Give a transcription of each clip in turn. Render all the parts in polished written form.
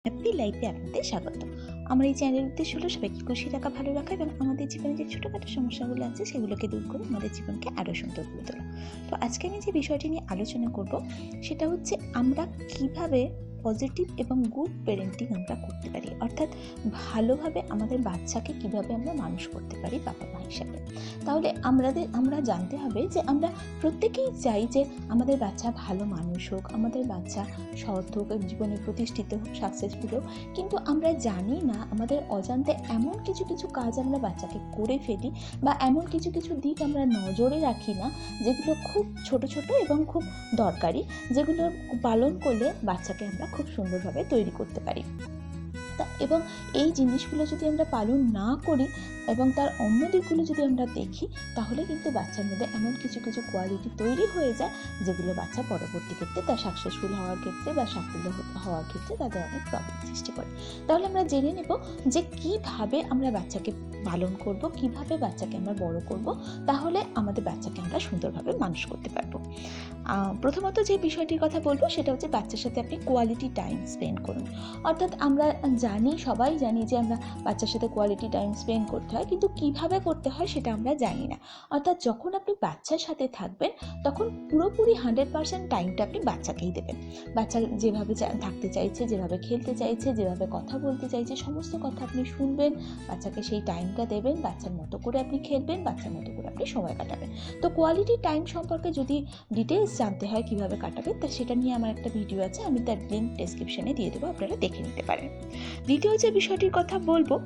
Happy লাইফে আপনাদের স্বাগত। আমার এই চ্যানেলের উদ্দেশ্য হলো সবাইকে খুশি রাখা, ভালো রাখা এবং আমাদের জীবনে যে ছোটোখাটো সমস্যাগুলো আছে সেগুলোকে দূর করে আমাদের জীবনকে আরও সুন্দর করে তোলা। তো আজকে আমি যে বিষয়টি নিয়ে আলোচনা করব সেটা হচ্ছে আমরা কিভাবে পজিটিভ এবং গুড প্যারেন্টিং আমরা করতে পারি, অর্থাৎ ভালোভাবে আমাদের বাচ্চাকে কিভাবে আমরা মানুষ করতে পারি বাবা মা হিসাবে। তাহলে আমরা জানতে হবে যে আমরা প্রত্যেকেই চাই যে আমাদের বাচ্চা ভালো মানুষ হোক, আমাদের বাচ্চা সৎ হোক, জীবনে প্রতিষ্ঠিত হোক, সাকসেসফুল হোক। কিন্তু আমরা জানি না, আমাদের অজান্তে এমন কিছু কিছু কাজ আমরা বাচ্চাকে করে ফেলি বা এমন কিছু কিছু দিক আমরা নজরে রাখি না যেগুলো খুব ছোট ছোট এবং খুব দরকারি, যেগুলো পালন করলে বাচ্চাকে আমরা খুব সুন্দরভাবে তৈরি করতে পারি। এবং এই জিনিসগুলো যদি আমরা পালন না করি এবং তার অন্য দিকগুলো যদি আমরা দেখি, তাহলে কিন্তু বাচ্চার মধ্যে এমন কিছু কিছু কোয়ালিটি তৈরি হয়ে যায় যেগুলো বাচ্চা পরবর্তী ক্ষেত্রে তার সাকসেসফুল হওয়ার ক্ষেত্রে বা সাফল্য হওয়ার ক্ষেত্রে তাদের অনেক প্রবলেম সৃষ্টি করে। তাহলে আমরা জেনে নেব যে কিভাবে আমরা বাচ্চাকে পালন করব, কিভাবে বাচ্চাকে আমরা বড় করব, তাহলে আমাদের বাচ্চাকে আমরা সুন্দরভাবে মানুষ করতে পারবো। প্রথমত যে বিষয়টির কথা বলবো সেটা হচ্ছে বাচ্চার সাথে আপনি কোয়ালিটি টাইম স্পেন্ড করুন। অর্থাৎ আমরা সবাই জানি যে আমরা বাচ্চার সাথে কোয়ালিটি টাইম স্পেন্ড করতে হয়, কিন্তু কিভাবে করতে হয় সেটা আমরা জানি না। অর্থাৎ যখন আপনি বাচ্চার সাথে থাকবেন তখন পুরোপুরি 100% টাইমটা আপনি বাচ্চাকেই দেবেন। বাচ্চা যেভাবে থাকতে চাইছে, যেভাবে খেলতে চাইছে, যেভাবে কথা বলতে চাইছে, সমস্ত কথা আপনি শুনবেন, বাচ্চাকে সেই টাইমটা দেবেন, বাচ্চার মতো করে আপনি খেলবেন, বাচ্চার মতো করে আপনি সময় কাটাবেন। তো কোয়ালিটি টাইম সম্পর্কে যদি ডিটেলস জানতে হয় কীভাবে কাটাবেন, তা সেটা নিয়ে আমার একটা ভিডিও আছে, আমি তার লিঙ্ক ডেসক্রিপশনে দিয়ে দেবো, আপনারা দেখে নিতে পারেন। দ্বিতীয় যে বিষয়টির কথা বলবো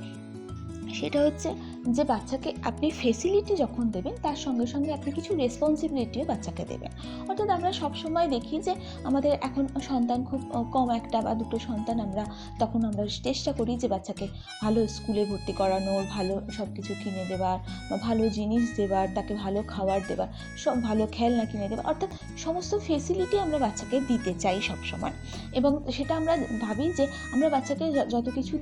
সেটা হচ্ছে যে বাচ্চাকে আপনি ফেসিলিটি যখন দেবেন তার সঙ্গে সঙ্গে আপনি কিছু রেসপন্সিবিলিটিও বাচ্চাকে দেবেন। অর্থাৎ আমরা সবসময় দেখি যে আমাদের এখন সন্তান খুব কম, একটা বা দুটো সন্তান, তখন আমরা চেষ্টা করি যে বাচ্চাকে ভালো স্কুলে ভর্তি করানোর, ভালো সব কিছু কিনে দেওয়ার, ভালো জিনিস দেওয়ার, তাকে ভালো খাবার দেওয়ার, সব ভালো খেলনা কিনে দেওয়ার, অর্থাৎ সমস্ত ফেসিলিটি আমরা বাচ্চাকে দিতে চাই সবসময়। এবং সেটা আমরা ভাবি যে আমরা বাচ্চাকে যত কিছু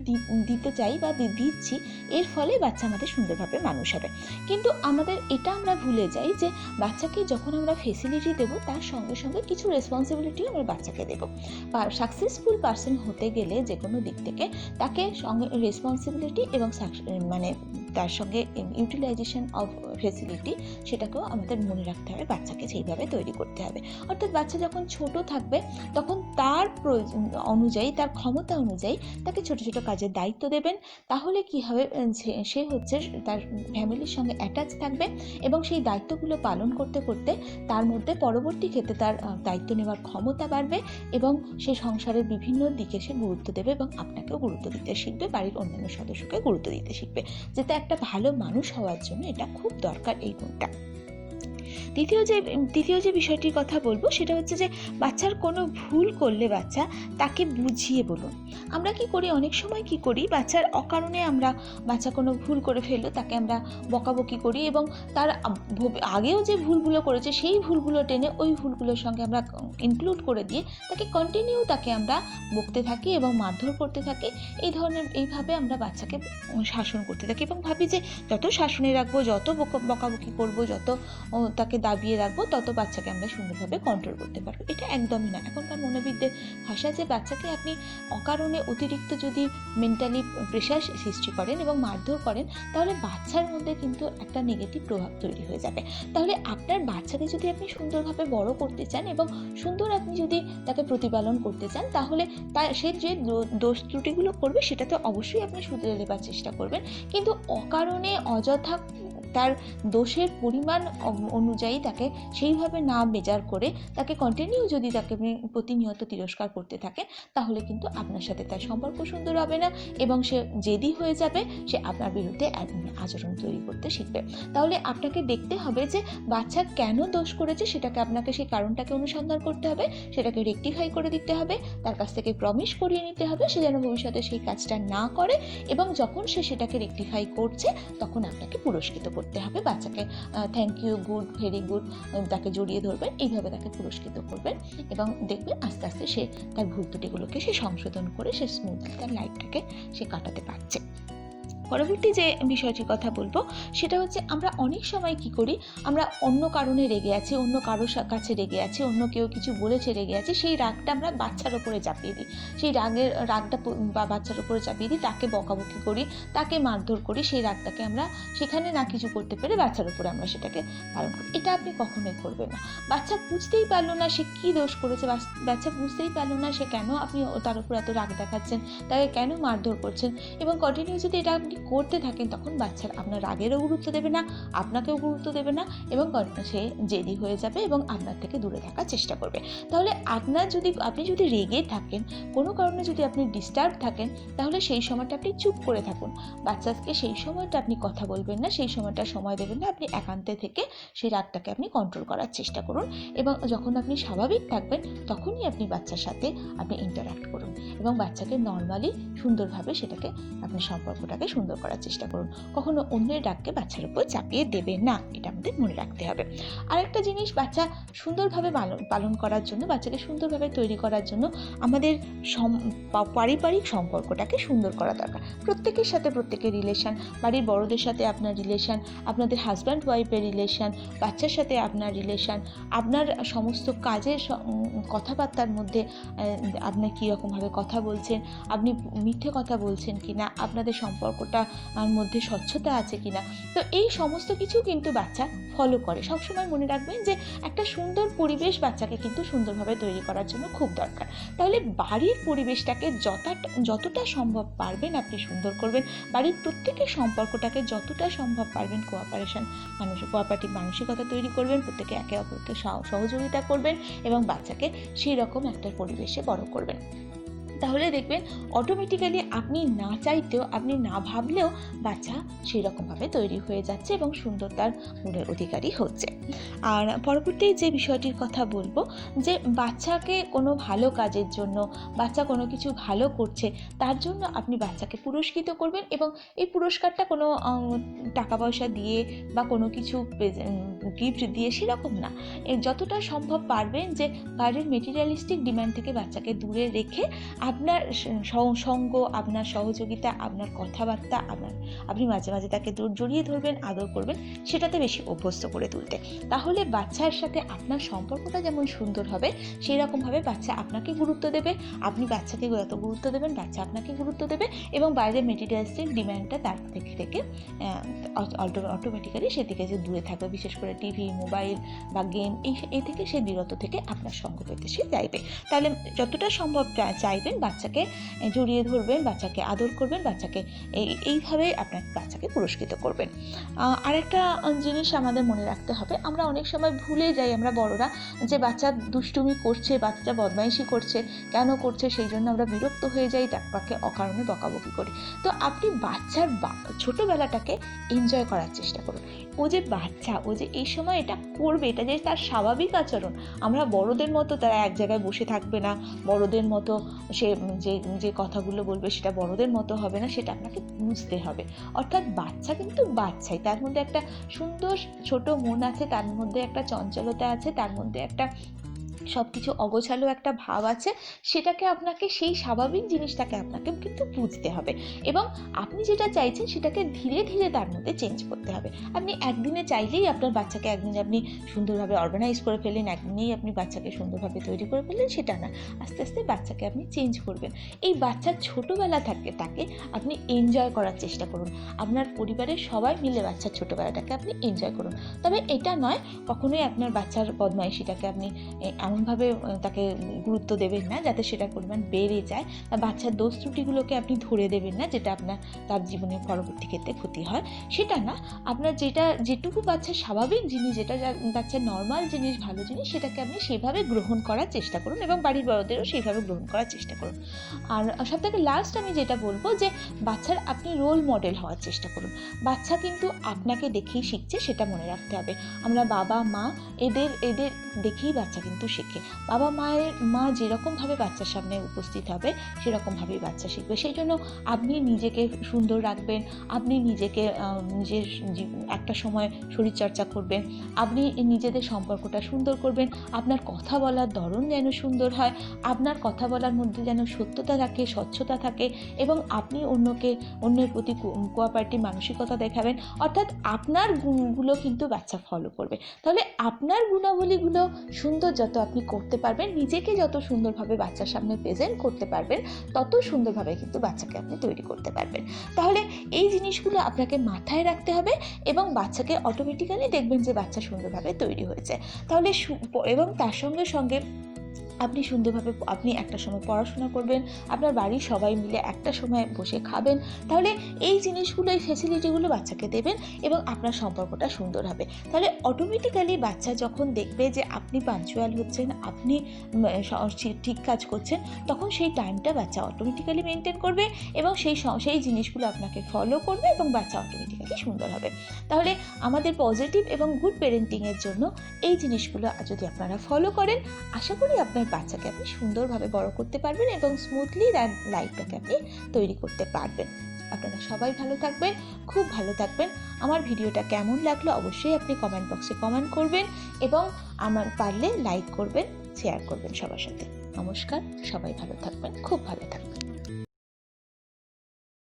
দিতে চাই বা দিচ্ছি, এর ফলে বাচ্চা আমাদের সুন্দরভাবে মানুষ হবে। কিন্তু এটা আমরা ভুলে যাই যে বাচ্চাকে যখন আমরা ফেসিলিটি দেবো তার সঙ্গে সঙ্গে কিছু রেসপন্সিবিলিটিও আমরা বাচ্চাকে দেবো। সাকসেসফুল পারসন হতে গেলে যে কোনো দিক থেকে তাকে সঙ্গে রেসপন্সিবিলিটি এবং তার সঙ্গে ইউটিলাইজেশন অফ ফেসিলিটি, সেটাকেও আমাদের মনে রাখতে হবে, বাচ্চাকে সেইভাবে তৈরি করতে হবে। অর্থাৎ বাচ্চা যখন ছোট থাকবে তখন তার প্রয়োজন অনুযায়ী, তার ক্ষমতা অনুযায়ী তাকে ছোট ছোট কাজের দায়িত্ব দেবেন। তাহলে কি হবে, সে হচ্ছে তার ফ্যামিলির সঙ্গে অ্যাটাচ থাকবে এবং সেই দায়িত্বগুলো পালন করতে করতে তার মধ্যে পরবর্তী ক্ষেত্রে তার দায়িত্ব নেওয়ার ক্ষমতা বাড়বে এবং সে সংসারের বিভিন্ন দিকে সে গুরুত্ব দেবে এবং আপনাকেও গুরুত্ব দিতে শিখবে, বাড়ির অন্যান্য সদস্যকে গুরুত্ব দিতে শিখবে, যেটা একটা ভালো মানুষ হওয়ার জন্য এটা খুব দরকার, এই গুণটা। তৃতীয় যে বিষয়টির কথা বলবো সেটা হচ্ছে যে বাচ্চার কোনো ভুল করলে তাকে বুঝিয়ে বলুন। আমরা কি করি, অনেক সময় কি করি, বাচ্চার অকারণে বাচ্চা কোনো ভুল করে ফেললো, তাকে আমরা বকাবকি করি এবং তার আগেও যে ভুলগুলো করেছে সেই ভুলগুলো টেনে ওই ভুলগুলোর সঙ্গে আমরা ইনক্লুড করে দিয়ে তাকে আমরা বকতে থাকি এবং মারধর করতে থাকি। এইভাবে আমরা বাচ্চাকে শাসন করতে থাকি এবং ভাবি যে যত শাসনে রাখবো, যত বকাবকি করবো, যত তাকে দাবিয়ে রাখবো, তত বাচ্চাকে আমরা সুন্দরভাবে কন্ট্রোল করতে পারবো। এটা একদমই না। এখনকার মনোবিদদের ভাষা যে বাচ্চাকে আপনি অকারণে অতিরিক্ত যদি মেন্টালি প্রেশার সৃষ্টি করেন এবং মারধর করেন, তাহলে বাচ্চার মধ্যে কিন্তু একটা নেগেটিভ প্রভাব তৈরি হয়ে যাবে। তাহলে আপনার বাচ্চাকে যদি আপনি সুন্দরভাবে বড় করতে চান এবং সুন্দর আপনি যদি তাকে প্রতিপালন করতে চান, তাহলে সে যে দোষ ত্রুটিগুলো করবে সেটা তো অবশ্যই আপনি শুধরে দেবার চেষ্টা করবেন, কিন্তু অকারণে অযথা তার দোষের পরিমাণ অনুযায়ী তাকে সেইভাবে না মেজার করে তাকে কন্টিনিউ যদি তাকে প্রতিনিয়ত তিরস্কার করতে থাকেন, তাহলে কিন্তু আপনার সাথে তার সম্পর্ক সুন্দর হবে না এবং সে জেদি হয়ে যাবে, সে আপনার বিরুদ্ধে আচরণ তৈরি করতে শিখবে। তাহলে আপনাকে দেখতে হবে যে বাচ্চা কেন দোষ করেছে, আপনাকে সেই কারণটাকে অনুসন্ধান করতে হবে, সেটাকে রেকটিফাই করে দিতে হবে, তার কাছ থেকে প্রমিস করিয়ে নিতে হবে সে যেন ভবিষ্যতে সেই কাজটা না করে, এবং যখন সে সেটাকে রেকটিফাই করছে তখন আপনাকে পুরস্কৃত করতে হবে। বাচ্চাকে thank you, good, very good, তাকে জড়িয়ে ধরবেন, এইভাবে তাকে পুরস্কৃত করবেন এবং দেখবেন আস্তে আস্তে সে তার ভুল ত্রুটিগুলোকে সে সংশোধন করে সে স্মুথলি তার লাইফটাকে সে কাটাতে পারছে। পরবর্তী যে বিষয়টির কথা বলবো সেটা হচ্ছে আমরা অনেক সময় কি করি, আমরা অন্য কারণে রেগে আছি, অন্য কারোর কাছে রেগে আছি, অন্য কেউ কিছু বলেছে রেগে আছি, সেই রাগটা আমরা বাচ্চার ওপরে চাপিয়ে দিই। সেই রাগটা বা বাচ্চার ওপরে চাপিয়ে দিই, তাকে বকাবকি করি, তাকে মারধর করি, সেই রাগটাকে আমরা সেখানে না কিছু করতে পেরে বাচ্চার উপরে আমরা সেটাকে পালন করি। এটা আপনি কখনোই করবেন না। বাচ্চা বুঝতেই পারলো না সে কী দোষ করেছে, বাচ্চা বুঝতেই পারলো না সে কেন আপনি তার উপর এত রাগ দেখাচ্ছেন, তাকে কেন মারধর করছেন, এবং কন্টিনিউ যদি এটা আপনি করতে থাকেন তখন বাচ্চার আপনার রাগেরও গুরুত্ব দেবে না, আপনাকেও গুরুত্ব দেবে না, এবং সে জেদি হয়ে যাবে এবং আপনার থেকে দূরে থাকার চেষ্টা করবে। তাহলে আপনি যদি রেগে থাকেন, কোনো কারণে যদি আপনি ডিস্টার্ব থাকেন, তাহলে সেই সময়টা আপনি চুপ করে থাকুন। বাচ্চাকে সেই সময়টা আপনি কথা বলবেন না, সেই সময়টা সময় দেবেন না, আপনি একান্তে থেকে সেই রাগটাকে আপনি কন্ট্রোল করার চেষ্টা করুন, এবং যখন আপনি স্বাভাবিক থাকবেন তখনই আপনি বাচ্চার সাথে আপনি ইন্টারাক্ট করুন, এবং বাচ্চাকে নর্মালি সুন্দরভাবে সেটাকে আপনি সম্পর্কটাকে সুন্দর করার চেষ্টা করুন। কখনো অন্যের রাগকে বাচ্চার উপর চাপিয়ে দেবেন না, এটা আমাদের মনে রাখতে হবে। আরেকটা জিনিস, বাচ্চা সুন্দরভাবে পালন করার জন্য, বাচ্চাকে সুন্দরভাবে তৈরি করার জন্য আমাদের পারিবারিক সম্পর্কটাকে সুন্দর করা দরকার। প্রত্যেকের সাথে প্রত্যেকের রিলেশান, বাড়ির বড়দের সাথে আপনার রিলেশান, আপনাদের হাজব্যান্ড ওয়াইফের রিলেশান, বাচ্চার সাথে আপনার রিলেশান, আপনার সমস্ত কাজের কথাবার্তার মধ্যে আপনার কীরকমভাবে কথা বলছেন, আপনি মিথ্যে কথা বলছেন কি না, আপনাদের সম্পর্কটার মধ্যে স্বচ্ছতা আছে কি না, তো এই সমস্ত কিছু কিন্তু বাচ্চা ফলো করে। সবসময় মনে রাখবেন যে একটা সুন্দর পরিবেশ বাচ্চাকে কিন্তু সুন্দরভাবে তৈরি করার জন্য খুব দরকার। তাহলে বাড়ির পরিবেশটাকে যতটা সম্ভব পারবেন আপনি সুন্দর করবেন, বাড়ির প্রত্যেকের সম্পর্কটাকে যতটা সম্ভব পারবেন কোঅপারেটিভ মানসিকতা তৈরি করবেন, প্রত্যেকে একে অপরকে সহযোগিতা করবেন এবং বাচ্চাকে সেই রকম একটা পরিবেশে বড় করবেন। তাহলে দেখবেন অটোমেটিক্যালি আপনি না চাইতেও, আপনি না ভাবলেও বাচ্চা সেই রকমভাবে তৈরি হয়ে যাচ্ছে এবং সুন্দরতার গুণের অধিকারী হচ্ছে। আর পরবর্তী যে বিষয়টির কথা বলবো, যে বাচ্চাকে কোনো ভালো কাজের জন্য, বাচ্চা কোনো কিছু ভালো করছে তার জন্য আপনি বাচ্চাকে পুরস্কৃত করবেন, এবং এই পুরস্কারটা কোনো টাকা পয়সা দিয়ে বা কোনো কিছু গিফট দিয়ে সেরকম না। যতটা সম্ভব পারবেন যে বাইরের মেটেরিয়ালিস্টিক ডিমান্ড থেকে বাচ্চাকে দূরে রেখে আপনার সঙ্গ, আপনার সহযোগিতা, আপনার কথাবার্তা, আপনি মাঝে মাঝে তাকে জড়িয়ে ধরবেন, আদর করবেন, সেটাতে বেশি অভ্যস্ত করে তুলতে। তাহলে বাচ্চার সাথে আপনার সম্পর্কটা যেমন সুন্দর হবে, সেই রকমভাবে বাচ্চা আপনাকে গুরুত্ব দেবে, আপনি বাচ্চাকে যত গুরুত্ব দেবেন বাচ্চা আপনাকে গুরুত্ব দেবে, এবং বাইরের মেটেরিয়ালিস্টিক ডিমান্ডটা তার থেকে অটোমেটিক্যালি সেদিকে যে দূরে থাকবে, বিশেষ করে টিভি, মোবাইল বা গেম, এই থেকে সে বিরত থেকে আপনার সঙ্গ পেতে সে চাইবে। তাহলে যতটা সম্ভব চাইবেন বাচ্চাকে জড়িয়ে ধরবেন, বাচ্চাকে আদর করবেন, বাচ্চাকে এইভাবে আপনার বাচ্চাকে পুরস্কৃত করবেন। আরেকটা জিনিস আমাদের মনে রাখতে হবে, আমরা অনেক সময় ভুলে যাই, আমরা বড়রা, যে বাচ্চা দুষ্টুমি করছে, বাচ্চা বদমাইশি করছে, কেন করছে সেই জন্য আমরা বিরক্ত হয়ে যাই, তাকে অকারণে বকাবকি করি। তো আপনি বাচ্চার ছোটোবেলাটাকে এনজয় করার চেষ্টা করুন। ও যে বাচ্চা, ও যে এই সময় এটা করবে, এটা যে তার স্বাভাবিক আচরণ। আমরা বড়দের মতো তারা এক জায়গায় বসে থাকবে না, বড়দের মতো সে যে কথাগুলো বলবে সেটা বড়দের মতো হবে না, সেটা আপনাকে বুঝতে হবে। অর্থাৎ বাচ্চা কিন্তু বাচ্চাই, তার মধ্যে একটা সুন্দর ছোট মন আছে, তার মধ্যে একটা চঞ্চলতা আছে, তার মধ্যে একটা সব কিছু অগোছালো একটা ভাব আছে, সেটাকে আপনাকে, সেই স্বাভাবিক জিনিসটাকে আপনাকে কিন্তু বুঝতে হবে, এবং আপনি যেটা চাইছেন সেটাকে ধীরে ধীরে তার মধ্যে চেঞ্জ করতে হবে। আপনি একদিনে চাইলেই আপনার বাচ্চাকে একদিনে আপনি সুন্দরভাবে অর্গানাইজ করে ফেললেন, একদিনেই আপনি বাচ্চাকে সুন্দরভাবে তৈরি করে ফেললেন, সেটা না। আস্তে আস্তে বাচ্চাকে আপনি চেঞ্জ করবেন। এই বাচ্চার ছোটোবেলা তাকে আপনি এনজয় করার চেষ্টা করুন। আপনার পরিবারের সবাই মিলে বাচ্চার ছোটোবেলাটাকে আপনি এনজয় করুন। তবে এটা নয়, কখনোই আপনার বাচ্চার বদমাইশিটাকে আপনি এমনভাবে তাকে গুরুত্ব দেবেন না যাতে সেটার পরিমাণ বেড়ে যায়, বা বাচ্চার দোষ ত্রুটিগুলোকে আপনি ধরে দেবেন না যেটা তার জীবনের পরবর্তী ক্ষেত্রে ক্ষতি হয়, সেটা না। আপনার যেটুকু বাচ্চার স্বাভাবিক জিনিস, যেটা বাচ্চার নর্মাল জিনিস, ভালো জিনিস, সেটাকে আপনি সেভাবে গ্রহণ করার চেষ্টা করুন, এবং বাড়ির বড়দেরও সেইভাবে গ্রহণ করার চেষ্টা করুন। আর সবথেকে লাস্ট আমি যেটা বলবো, যে বাচ্চার আপনি রোল মডেল হওয়ার চেষ্টা করুন। বাচ্চা কিন্তু আপনাকে দেখেই শিখছে, সেটা মনে রাখতে হবে। আমরা বাবা মা এদের দেখেই বাচ্চা কিন্তু শেখে। মা যেরকমভাবে বাচ্চার সামনে উপস্থিত হবে সেরকমভাবেই বাচ্চা শিখবে। সেই জন্য আপনি নিজেকে সুন্দর রাখবেন, আপনি নিজেকে নিজের একটা সময় শরীরচর্চা করবেন, আপনি নিজেদের সম্পর্কটা সুন্দর করবেন, আপনার কথা বলার ধরন যেন সুন্দর হয়, আপনার কথা বলার মধ্যে যেন সত্যতা থাকে, স্বচ্ছতা থাকে এবং আপনি অন্যের প্রতি কোঅপারেটিভ মানসিকতা দেখাবেন। অর্থাৎ আপনার গুণগুলো কিন্তু বাচ্চা ফলো করবে। তাহলে আপনার গুণাবলীগুলো সুন্দর যত আপনি করতে পারবেন, নিজেকে যত সুন্দরভাবে বাচ্চার সামনে প্রেজেন্ট করতে পারবেন, তত সুন্দরভাবে কিন্তু বাচ্চাকে আপনি তৈরি করতে পারবেন। তাহলে এই জিনিসগুলো আপনাকে মাথায় রাখতে হবে এবং বাচ্চাকে অটোমেটিক্যালি দেখবেন যে বাচ্চা সুন্দরভাবে তৈরি হয়েছে। তাহলে এবং তার সঙ্গে সঙ্গে আপনি সুন্দরভাবে আপনি একটা সময় পড়াশোনা করবেন, আপনার বাড়ির সবাই মিলে একটা সময় বসে খাবেন। তাহলে এই জিনিসগুলো, এই ফেসিলিটিগুলো বাচ্চাকে দেবেন এবং আপনার সম্পর্কটা সুন্দর হবে। তাহলে অটোমেটিক্যালি বাচ্চা যখন দেখবে যে আপনি পাঞ্চুয়াল হচ্ছেন, আপনি ঠিক কাজ করছেন, তখন সেই টাইমটা বাচ্চা অটোমেটিক্যালি মেনটেন করবে এবং সেই জিনিসগুলো আপনাকে ফলো করবে এবং বাচ্চা অটোমেটিক্যালি সুন্দর হবে। তাহলে আমাদের পজিটিভ এবং গুড প্যারেন্টিংয়ের জন্য এই জিনিসগুলো যদি আপনারা ফলো করেন, আশা করি আপনার বাচ্চাকে আপনি সুন্দরভাবে বড় করতে পারবেন এবং স্মুথলি তার লাইফটাকে আপনি তৈরি করতে পারবেন। আপনারা সবাই ভালো থাকবেন, খুব ভালো থাকবেন। আমার ভিডিওটা কেমন লাগলো অবশ্যই আপনি কমেন্ট বক্সে কমেন্ট করবেন এবং আমার পারলে লাইক করবেন, শেয়ার করবেন সবার সাথে। নমস্কার, সবাই ভালো থাকবেন, খুব ভালো থাকবেন।